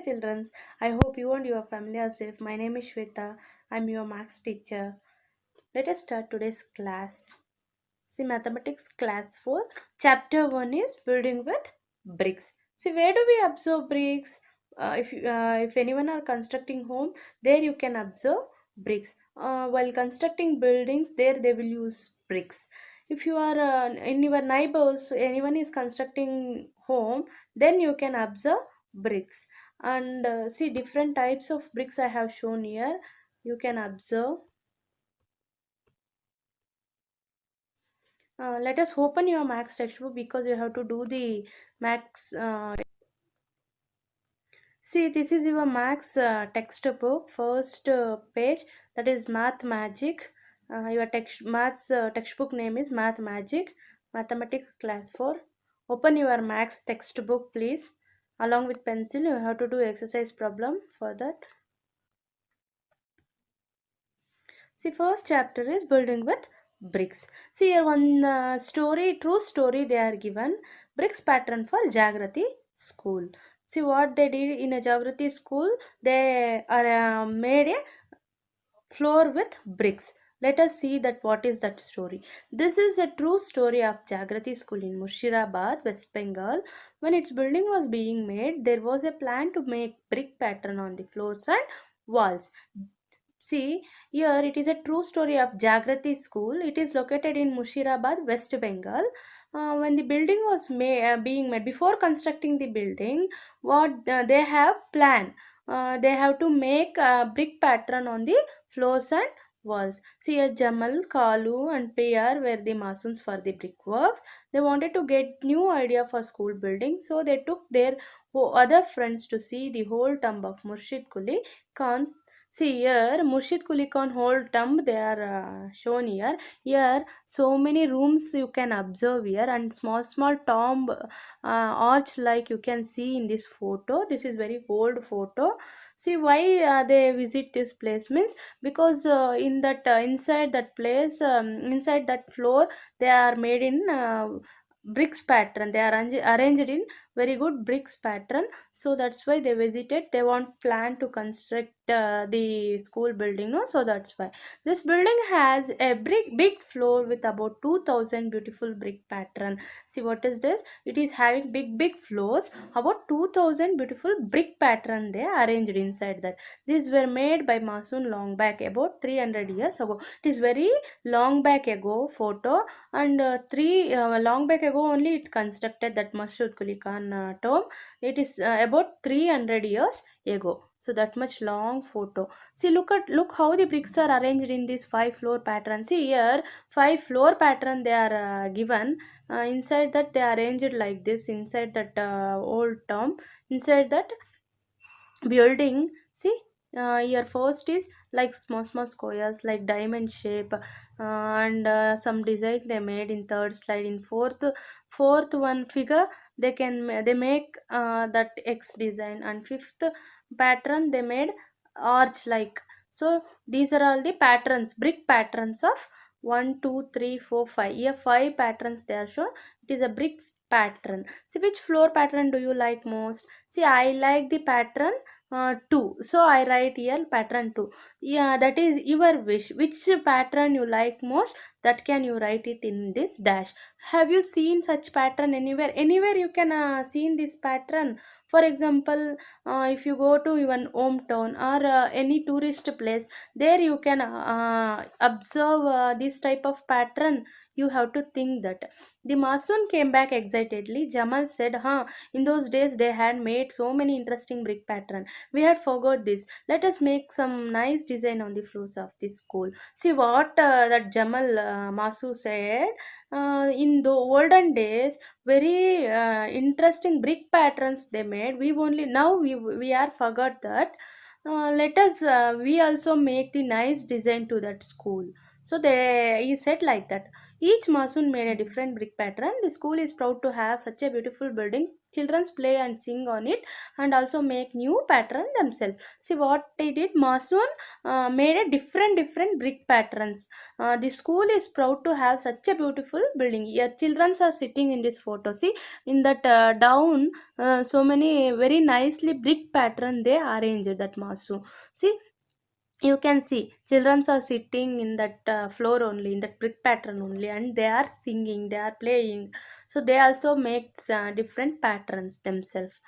children. I hope you and your family are safe. My name is Shweta. I'm your maths teacher. Let us start today's class. See, mathematics class 4. Chapter 1 is building with bricks. See, where do we observe bricks? If anyone are constructing home, there you can observe bricks. While constructing buildings, there they will use bricks. If you are in your neighbors, anyone is constructing home, then you can observe bricks. And see, different types of bricks I have shown here. You can observe. Let us open your Max textbook because you have to do the Max. See, this is your Max textbook, first page, that is Math Magic. Your Maths textbook name is Math Magic, Mathematics Class 4. Open your Max textbook, please. Along with pencil, you have to do exercise problem for that. See, first chapter is building with bricks. See here one true story they are given. Bricks pattern for Jagrati school. See what they did in a Jagrati school. They are made a floor with bricks. Let us see that what is that story. This is a true story of Jagrati school in Murshidabad, West Bengal. When its building was being made, there was a plan to make brick pattern on the floors and walls. See, here it is a true story of Jagrati School. It is located in Mushirabad, West Bengal. When the building was being made, before constructing the building, what they have planned, they have to make a brick pattern on the floors and walls. See, Jamal, Kalu, and Payar were the masons for the brickworks. They wanted to get new idea for school building, so they took their other friends to see the whole tomb of Murshid Kuli Khan. See here, Murshid Kuli Khan whole tomb they are shown here. Here, so many rooms you can observe here, and small tomb arch like you can see in this photo. This is very old photo. See why they visit this place means because in that inside that place, inside that floor, they are made in bricks pattern. They are arranged in very good bricks pattern, so that's why they visited. They want plan to construct the school building, no, so that's why this building has a big floor with about 2000 beautiful brick pattern. See what is this, it is having big floors, about 2000 beautiful brick pattern they arranged inside that. These were made by mason long back, about 300 years ago. It is very long back ago photo, and three long back ago only it constructed that Masjid Kuli Khan tomb. It is about 300 years ago, so that much long photo. See, look how the bricks are arranged in this five floor pattern. See here, five floor pattern they are given. Inside that they are arranged like this, inside that old tomb, inside that building. See, here first is like small squares like diamond shape, and some design they made in third slide. In fourth one figure, they make that X design, and fifth pattern they made arch like. So these are all the patterns, brick patterns of 1 2 3 4 5. Here five patterns they are shown. It is a brick pattern. See, which floor pattern do you like most? See, I like the pattern 2, so I write here pattern 2. Yeah, that is your wish. Which pattern you like most, that can you write it in this dash. Have you seen such pattern anywhere you can see in this pattern? For example, if you go to your hometown or any tourist place, there you can observe this type of pattern. You have to think that. The mason came back excitedly. Jamal said, huh, in those days they had made so many interesting brick pattern. We had forgot this. Let us make some nice design on the floors of this school. See what that Jamal Masu said. In the olden days, very interesting brick patterns they made. We only now we are forgot that. Let us we also make the nice design to that school. So they he said like that. Each masoon made a different brick pattern. The school is proud to have such a beautiful building. Children play and sing on it and also make new pattern themselves. See what they did? Masoon made a different brick patterns. The school is proud to have such a beautiful building. Yeah, children are sitting in this photo. See in that down, so many very nicely brick pattern they arranged that masoon. See, you can see children are sitting in that floor only, in that brick pattern only, and they are singing, they are playing. So they also make different patterns themselves.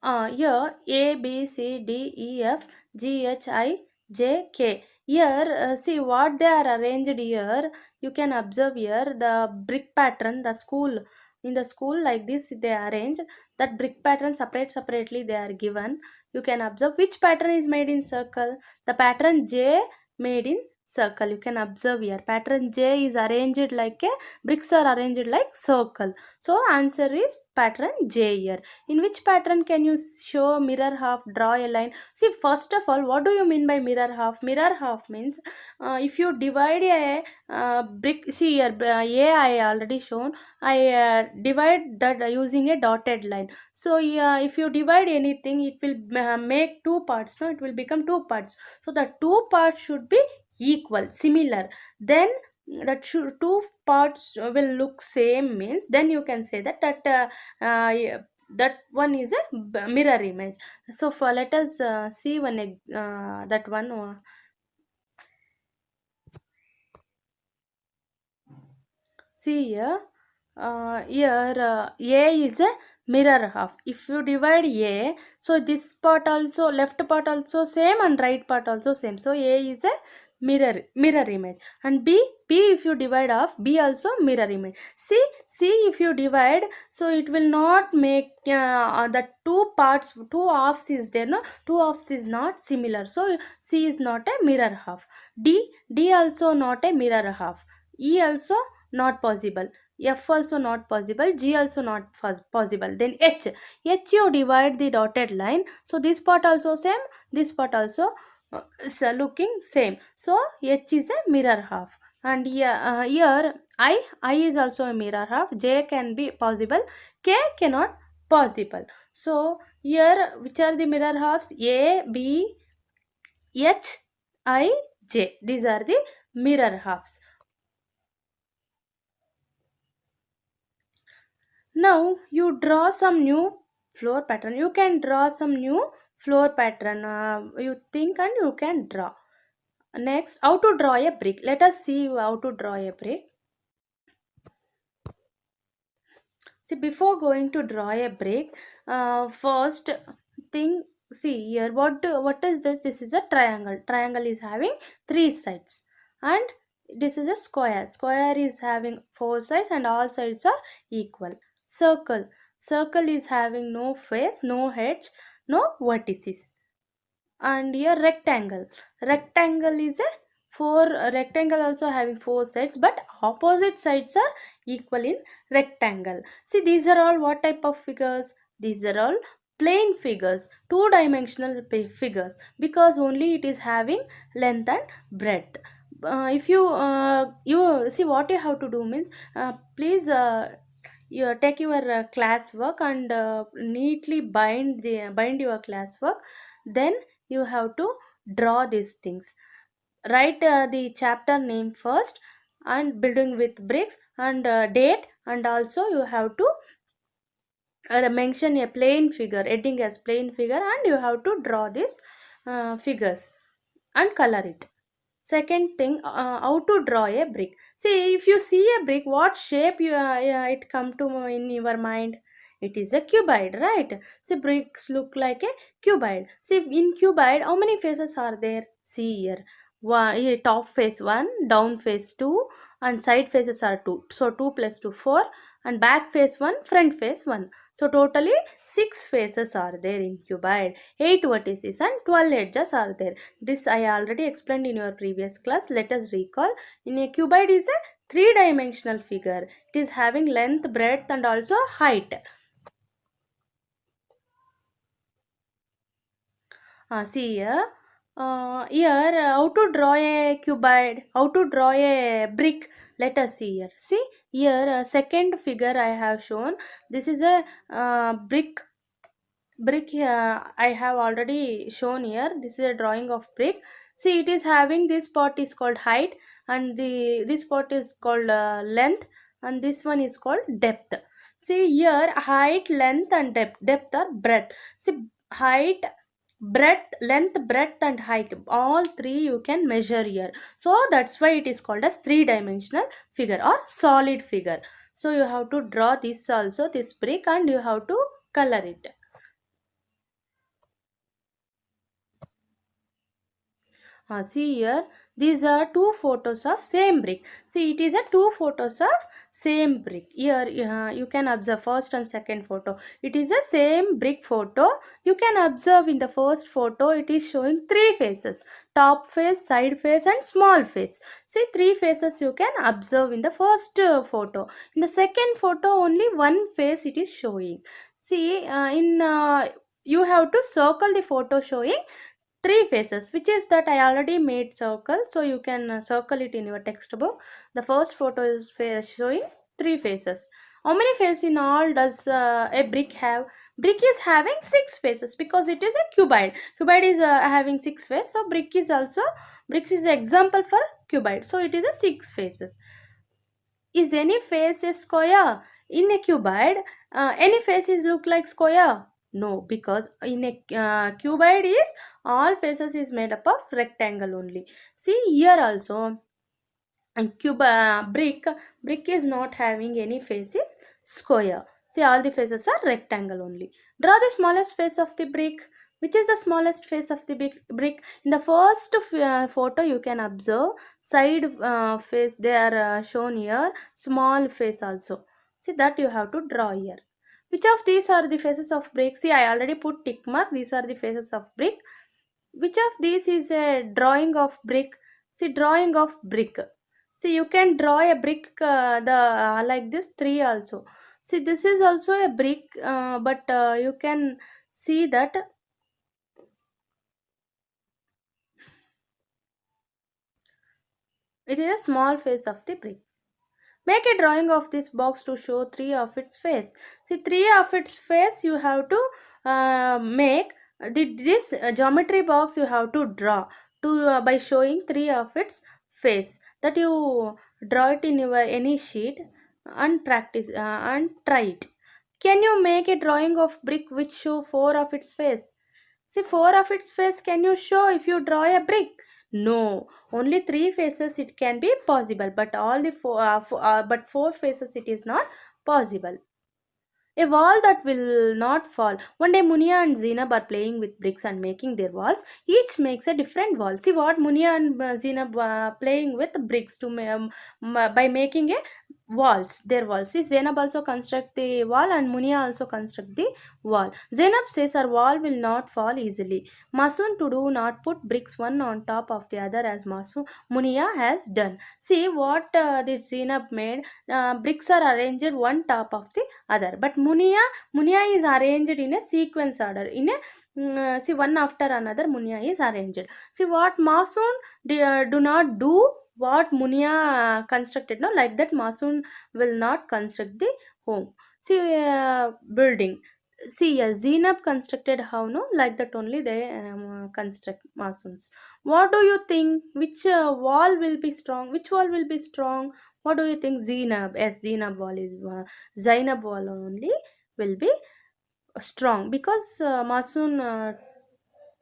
Here A B C D E F G H I J K. Here, see what they are arranged here. You can observe here the brick pattern. The school, in the school like this they arrange that brick pattern separately they are given. You can observe which pattern is made in circle. The pattern J made in circle. You can observe here pattern J is arranged like a bricks are arranged like circle. So answer is pattern J here. In which pattern can you show mirror half, draw a line? See, first of all, what do you mean by mirror half? Mirror half means if you divide a brick, see here, A I already shown. I divide that using a dotted line. So yeah, if you divide anything, it will make two parts. No, it will become two parts. So the two parts should be equal, similar. Then that should two parts will look same means then you can say yeah, that one is a mirror image. So for let us see one that one see here, A is a mirror half. If you divide A, so this part also, left part also same and right part also same. So A is a mirror image. And B if you divide off, B also mirror image. C if you divide, so it will not make the two parts, two halves is there, no? Two halves is not similar. So C is not a mirror half. D also not a mirror half. E also not possible. F also not possible. G also not possible. Then H you divide the dotted line. So this part also same. This part also is looking same. So H is a mirror half. And here I is also a mirror half. J can be possible. K cannot possible. So here which are the mirror halves? A, B, H, I, J. These are the mirror halves. Now you draw some new floor pattern. You can draw some new floor pattern. You think and you can draw. Next, how to draw a brick. Let us see how to draw a brick. See, before going to draw a brick, first thing, see here. What is this? This is a triangle. Triangle is having three sides, and this is a square. Square is having four sides, and all sides are equal. Circle. Circle is having no face, no edge, no vertices. And here rectangle. Rectangle is a four rectangle also having four sides, but opposite sides are equal in rectangle. See, these are all what type of figures? These are all plane figures, two dimensional figures, because only it is having length and breadth. If you see what you have to do means, please you take your class work and neatly bind your class work. Then you have to draw these things. Write the chapter name first, and building with bricks, and date, and also you have to mention a plain figure, heading as plain figure, and you have to draw these figures and color it. Second thing, how to draw a brick. See, if you see a brick, what shape it come to in your mind? It is a cuboid, right? See, bricks look like a cuboid. See, in cuboid, how many faces are there? See here. One, here top face one, down face two, and side faces are two. So two plus two, four, and back face one, front face one. So totally six faces are there in cuboid. Eight vertices and 12 edges are there. This I already explained in your previous class. Let us recall. In a cuboid is a three-dimensional figure. It is having length, breadth, and also height. See here. Here, how to draw a cuboid, how to draw a brick. Let us see here. See here, second figure I have shown. This is a brick. I have already shown here. This is a drawing of brick. See, it is having this part is called height, and the this part is called length, and this one is called depth. See here, height, length, and depth are breadth. See, height, breadth, length, breadth, and height, all three you can measure here. So that's why it is called as three-dimensional figure or solid figure. So you have to draw this also, this brick, and you have to color it. See here, these are two photos of same brick. See, it is a two photos of same brick. Here, you can observe first and second photo. It is a same brick photo. You can observe in the first photo, it is showing three faces: top face, side face, and small face. See, three faces you can observe in the first photo. In the second photo, only one face it is showing. See, in you have to circle the photo showing three faces, which is that I already made circle, so you can circle it in your textbook. The first photo is showing three faces. How many faces in all does a brick have? Brick is having six faces because it is a cuboid. Cuboid is having six faces, so brick is also, brick is example for cuboid, so it is a six faces. Is any face a square? In a cuboid, any faces look like square? No, because in a cuboid is all faces is made up of rectangle only. See here also, and brick is not having any faces square. See, all the faces are rectangle only. Draw the smallest face of the brick. Which is the smallest face of the big brick? In the first photo you can observe side face, they are shown here, small face also. See, that you have to draw here. Which of these are the faces of brick? See, I already put tick mark. These are the faces of brick. Which of these is a drawing of brick? See, drawing of brick. See, you can draw a brick the like this three also. See, this is also a brick, but you can see that it is a small face of the brick. Make a drawing of this box to show three of its face. See, three of its face you have to make. This geometry box you have to draw to by showing three of its face. That you draw it in your any sheet and practice and try it. Can you make a drawing of brick which show four of its face? See, four of its face can you show if you draw a brick? No, only three faces it can be possible, but all the but four faces it is not possible. A wall that will not fall. One day Munia and Zainab are playing with bricks and making their walls. Each makes a different wall. See what Munia and Zainab playing with bricks to by making a walls. Their walls. See, Zainab also construct the wall and Munia also construct the wall. Zainab says her wall will not fall easily. Masoon to do not put bricks one on top of the other as Munia has done. See what this Zainab made. Bricks are arranged one top of the other, but munia is arranged in a sequence order, in a see, one after another munia is arranged. See what masoon do not do, what munia constructed, no, like that masoon will not construct the home. See, building. See, Zainab constructed how, no, like that only they construct masoons. What do you think? Which wall will be strong? Which wall will be strong? What do you think? Zainab. Yes, Zainab wall is Zainab wall only will be strong because Masoon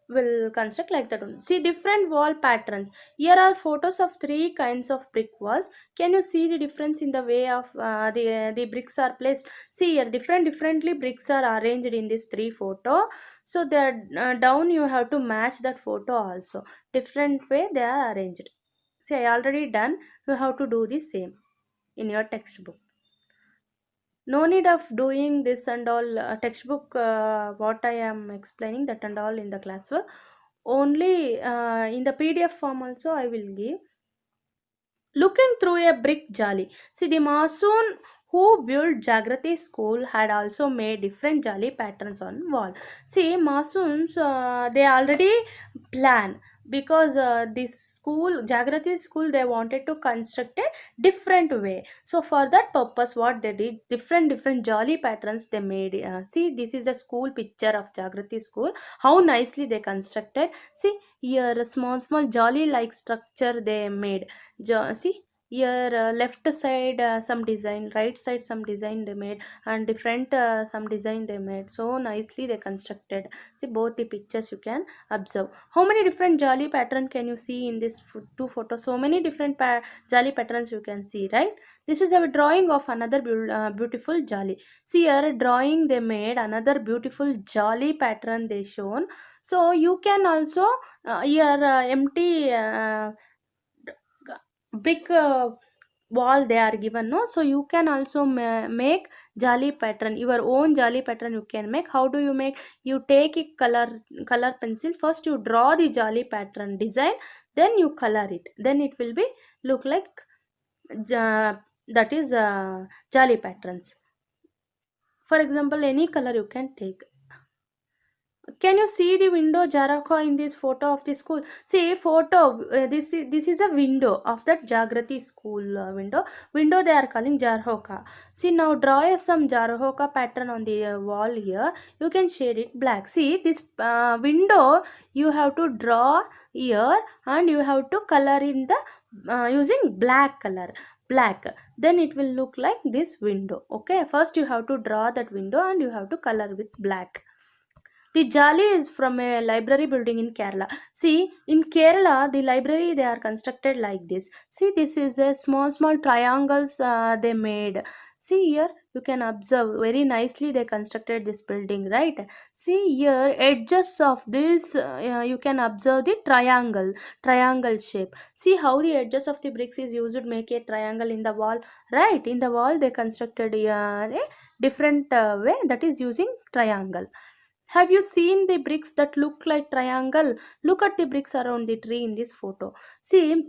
will construct like that only. See different wall patterns. Here are photos of three kinds of brick walls. Can you see the difference in the way of the bricks are placed? See here, differently bricks are arranged in this three photo. So the down you have to match that photo also. Different way they are arranged. See, I already done. You have to do the same in your textbook. No need of doing this and all textbook, what I am explaining that and all in the classwork. Only in the PDF form also I will give. Looking through a brick jali. See, the masoon who built Jagrati school had also made different jali patterns on wall. See, masoons they already plan, because this school, Jagrati school, they wanted to construct a different way. So for that purpose, what they did, different jolly patterns they made. See, this is a school picture of Jagrati school. How nicely they constructed. See here, a small jolly like structure they made. See here, left side some design, right side some design they made, and different some design they made. So nicely they constructed. See both the pictures you can observe. How many different jolly pattern can you see in this two photos? So many different jolly patterns you can see, right? This is a drawing of another beautiful jolly. See here, drawing they made another beautiful jolly pattern they shown. So you can also here empty big wall they are given, no? So you can also make jolly pattern, your own jolly pattern you can make. How do you make? You take a color pencil, first you draw the jolly pattern design, then you color it, then it will be look like that is jolly patterns. For example, any color you can take. Can you see the window Jaraka in this photo of the school? See photo. This is a window of that Jagrati school window. Window they are calling Jarhoka. See now draw some Jarhoka pattern on the wall here. You can shade it black. See this window you have to draw here, and you have to color in the using black color. Black. Then it will look like this window. Okay. First you have to draw that window and you have to color with black. The Jali is from a library building in Kerala. See, in Kerala, the library they are constructed like this. See, this is a small triangles they made. See here, you can observe very nicely they constructed this building, right? See here, edges of this, you can observe the triangle shape. See how the edges of the bricks is used to make a triangle in the wall, right? In the wall, they constructed a different way, that is using triangle. Have you seen the bricks that look like triangle? Look at the bricks around the tree in this photo. See,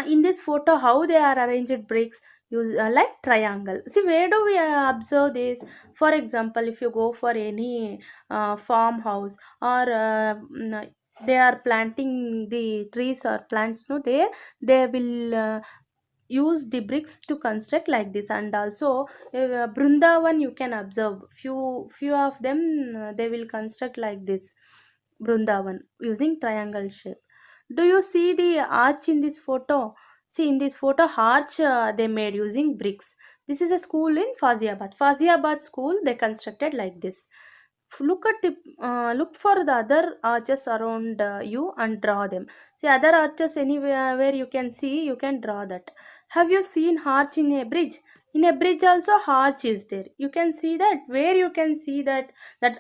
in this photo, how they are arranged bricks use like triangle. See, where do we observe this? For example, if you go for any farmhouse, or they are planting the trees or plants, no, there they will use the bricks to construct like this. And also Brundavan you can observe few of them, they will construct like this Brundavan using triangle shape. Do you see the arch in this photo? See in this photo, arch they made using bricks. This is a school in Faziabad school, they constructed like this. Look at the look for the other arches around you and draw them. See other arches anywhere where you can see, you can draw that. Have you seen arch in a bridge? In a bridge also arch is there. You can see that. Where you can see that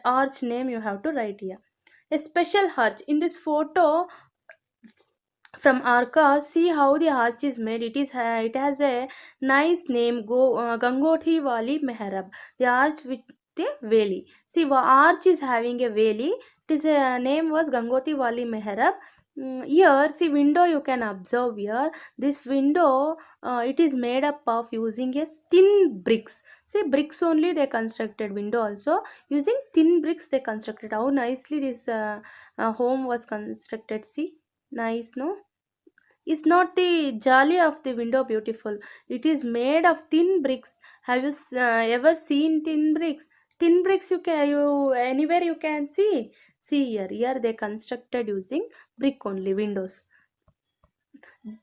arch name you have to write here. A special arch in this photo from Arca. See how the arch is made. It has a nice name. Gangoti Wali Mehrab. The arch with the valley. See, arch is having a valley. This name was Gangoti Wali Mehrab. Here, see window you can observe here. This window, it is made up of using a thin bricks. See bricks only they constructed window also using thin bricks they constructed. How nicely this home was constructed. See, nice, no? Is not the jolly of the window beautiful? It is made of thin bricks. Have you ever seen thin bricks? Thin bricks you anywhere you can see. See here, here they constructed using brick only windows.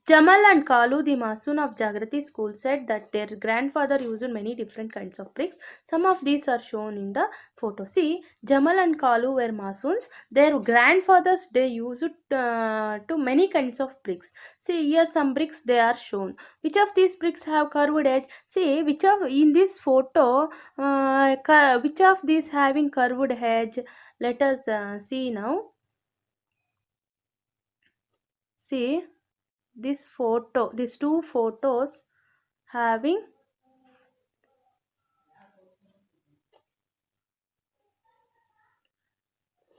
Jamal and Kalu, the Masoon of Jagrati school, said that their grandfather used many different kinds of bricks. Some of these are shown in the photo. See, Jamal and Kalu were Masoons. Their grandfathers they used to many kinds of bricks. See, here some bricks they are shown. Which of these bricks have curved edge? See, which of in this photo, which of these having curved edge? Let us see now. See this photo, these two photos having,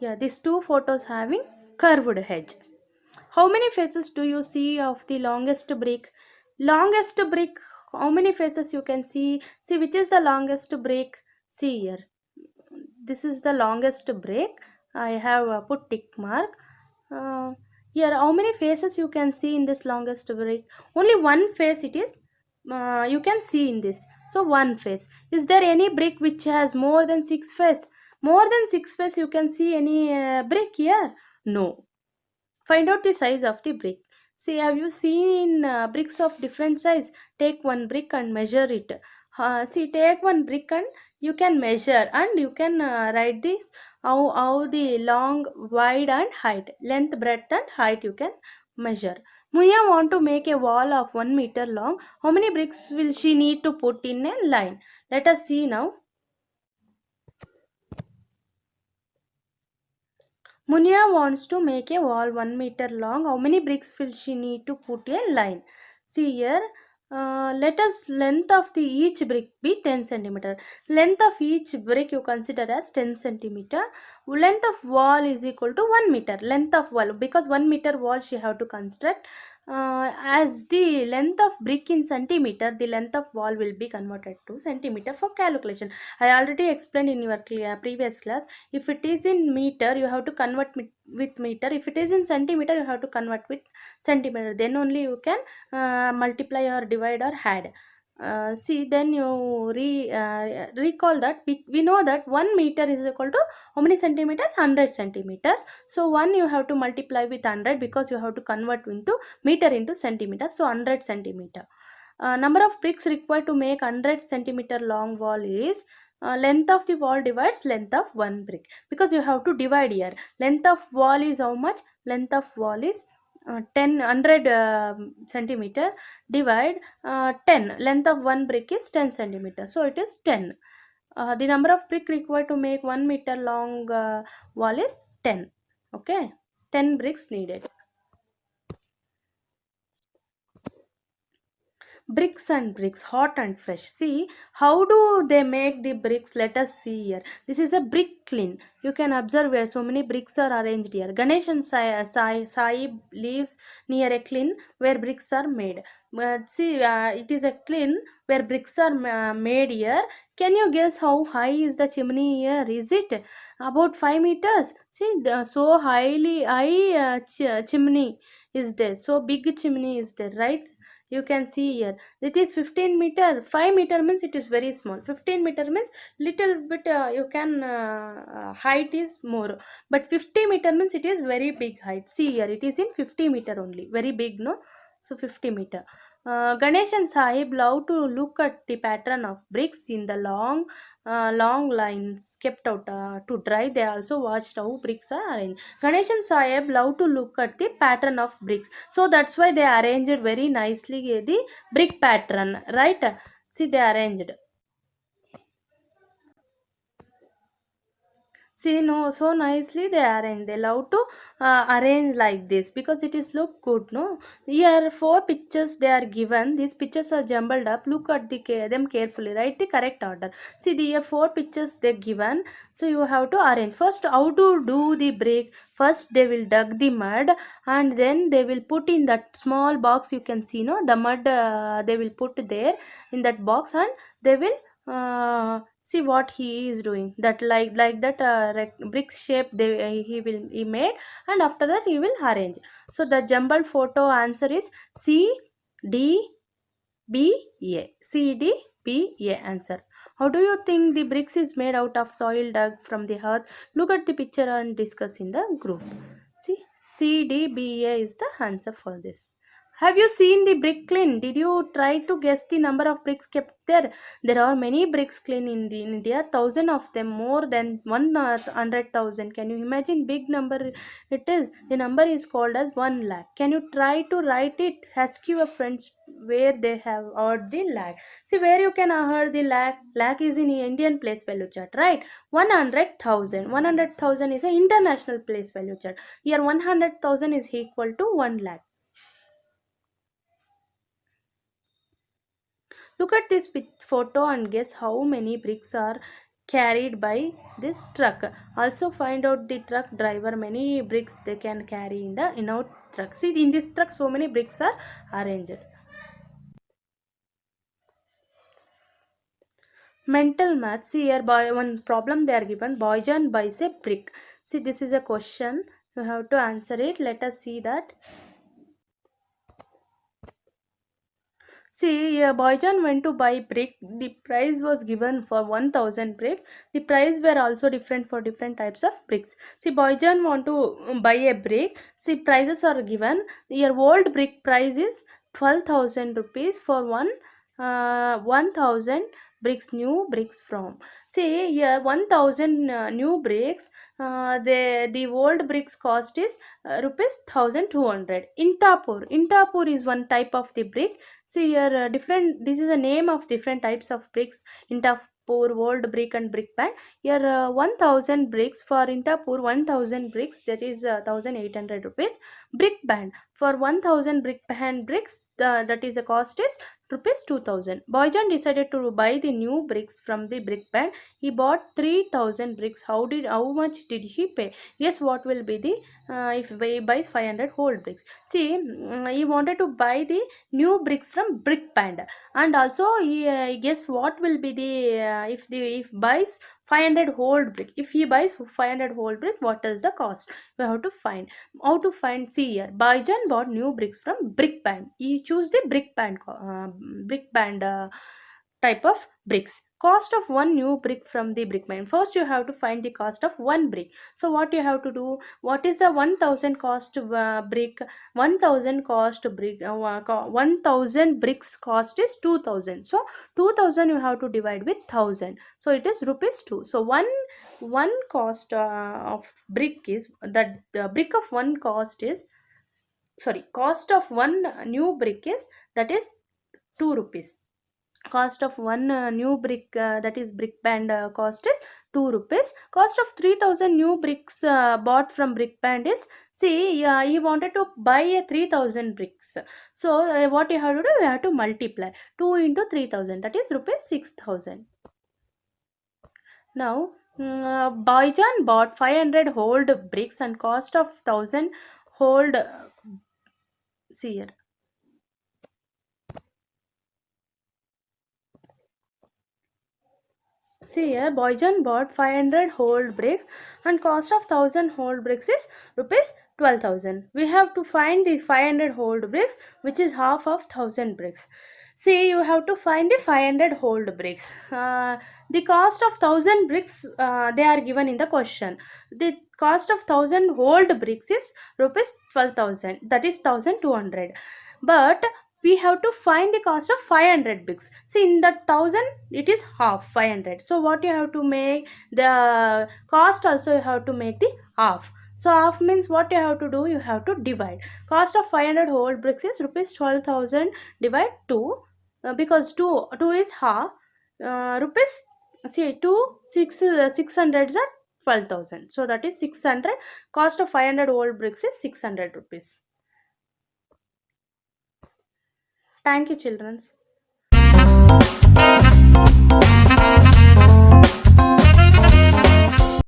yeah, these two photos having curved edge. How many faces do you see of the longest brick? Longest brick, how many faces you can see? See which is the longest brick? See here, this is the longest brick. I have put tick mark. uh, Here, how many faces you can see in this longest brick? Only one face it is. You can see in this. So one face. Is there any brick which has more than six face? More than six face you can see any brick here? No. Find out the size of the brick. See, have you seen bricks of different size? Take one brick and measure it. See, take one brick and you can measure, and you can write this how the long, wide and height, length, breadth and height you can measure. Muya want to make a wall of 1 meter long. How many bricks will she need to put in a line? Let us see now. Munia wants to make a wall 1 meter long. How many bricks will she need to put a line? See here. Let us length of the each brick be 10 centimeter. Length of each brick you consider as 10 centimeter. Length of wall is equal to 1 meter. Length of wall, because 1 meter wall she have to construct. As the length of brick in centimeter, the length of wall will be converted to centimeter for calculation. I already explained in your previous class. If it is in meter, you have to convert with meter. If it is in centimeter, you have to convert with centimeter. Then only you can multiply or divide or add. See, then you recall that we know that 1 meter is equal to how many centimeters? 100 centimeters. So 1 you have to multiply with 100, because you have to convert into meter into centimeter. So 100 centimeter. Number of bricks required to make 100 centimeter long wall is length of the wall divides length of one brick, because you have to divide here. Length of wall is how much? Length of wall is 10 100 centimeter, divide 10. Length of one brick is 10 centimeter, so it is 10. The number of brick required to make 1 meter long wall is 10. Okay, 10 bricks needed. Bricks and bricks, hot and fresh. See, how do they make the bricks? Let us see here. This is a brick kiln. You can observe where so many bricks are arranged here. Ganesh and Sahib lives near a kiln where bricks are made. But see, it is a kiln where bricks are made here. Can you guess how high is the chimney here? Is it about 5 meters? See, so highly high chimney is there. So big chimney is there, right? You can see here it is 15 meter. 5 meter means it is very small. 15 meter means little bit you can height is more, but 50 meter means it is very big height. See here, it is in 50 meter only, very big, no? So 50 meter. Ganesh and Sahib love to look at the pattern of bricks in the long lines kept out to dry. They also watched how bricks are arranged. Ganesh and Sahib love to look at the pattern of bricks, so that's why they arranged very nicely the brick pattern, right? See, they arranged. See, no, so nicely they arrange. They love to arrange like this because it is look good, no? Here, four pictures they are given. These pictures are jumbled up. Look at them carefully. Write the correct order. See, the here four pictures they given. So you have to arrange. First, how to do the break? First, they will dug the mud, and then they will put in that small box. You can see, no, the mud they will put there in that box, and they will. See what he is doing, that like that brick shape he made, and after that he will arrange. So the jumbled photo answer is c d b a. C D B A answer. How do you think the bricks is made out of soil dug from the earth? Look at the picture and discuss in the group. See, C D B A is the answer for this. Have you seen the brick kiln? Did you try to guess the number of bricks kept there? There are many bricks kiln in India, thousand of them, more than 100,000. Can you imagine big number it is? The number is called as 1 lakh. Can you try to write it? Ask your friends where they have heard the lakh. See, where you can heard the lakh. Lakh is in Indian place value chart, right? 100,000. 100,000 is an international place value chart. Here 100,000 is equal to 1 lakh. Look at this photo and guess how many bricks are carried by this truck. Also find out the truck driver many bricks they can carry in the in-out truck. See, in this truck so many bricks are arranged. Mental maths. See here, by one problem they are given. Boyjan buys a brick. See, this is a question. You have to answer it. Let us see that. See, Boyjan went to buy brick. The price was given for 1000 brick. The price were also different for different types of bricks. See, Boyjan want to buy a brick. See, prices are given. Your old brick price is 12,000 rupees for 1000 bricks, new bricks from. See, yeah, 1000 new bricks. The old bricks cost is rupees 1200. Intapur is one type of the brick. See here, different. This is the name of different types of bricks. Intapur, old brick, and brick band. Here, 1000 bricks for Intapur. 1000 bricks, that is 1800 rupees. Brick band for 1000 brick band bricks. That is the cost is rupees 2000. Boyjan decided to buy the new bricks from the brick band. He bought 3000 bricks. How much did he pay? Guess what will be the if he buys 500 whole bricks. See, he wanted to buy the new bricks from brick panda, and also he guess what will be the if buys 500 whole brick. If he buys 500 whole brick, what is the cost? We have to find. How to find? See here, Baijan bought new bricks from brick band. He choose the brick band type of bricks. Cost of one new brick from the brick band. First you have to find the cost of one brick. So what you have to do? What is a 1000 cost brick? 1000 cost brick, 1000 bricks cost is 2000. So 2000 you have to divide with 1000, so it is rupees 2. So one cost of brick is that the brick of one cost is, sorry, cost of one new brick is, that is 2 rupees. Cost of one new brick, that is brick band, cost is 2 rupees. Cost of 3000 new bricks bought from brick band is, see, he wanted to buy a 3000 bricks. So what you have to do, you have to multiply 2 into 3000, that is rupees 6000. Now, Baijan bought 500 hold bricks and cost of 1000 hold. See here. See here, Boyjan bought 500 whole bricks and cost of 1000 whole bricks is rupees 12,000. We have to find the 500 whole bricks, which is half of 1000 bricks. See, you have to find the 500 whole bricks. The cost of 1000 bricks, they are given in the question. The cost of 1000 whole bricks is rupees 12,000, that is 1200. But we have to find the cost of 500 bricks. See, in that 1000 it is half 500. So what you have to make, the cost also you have to make the half. So half means what you have to do, you have to divide. Cost of 500 whole bricks is rupees 12,000 divide 2, because 2 is half, rupees, see, 2 6 600 is 12,000, so that is 600. Cost of 500 whole bricks is 600 rupees. Thank you, children.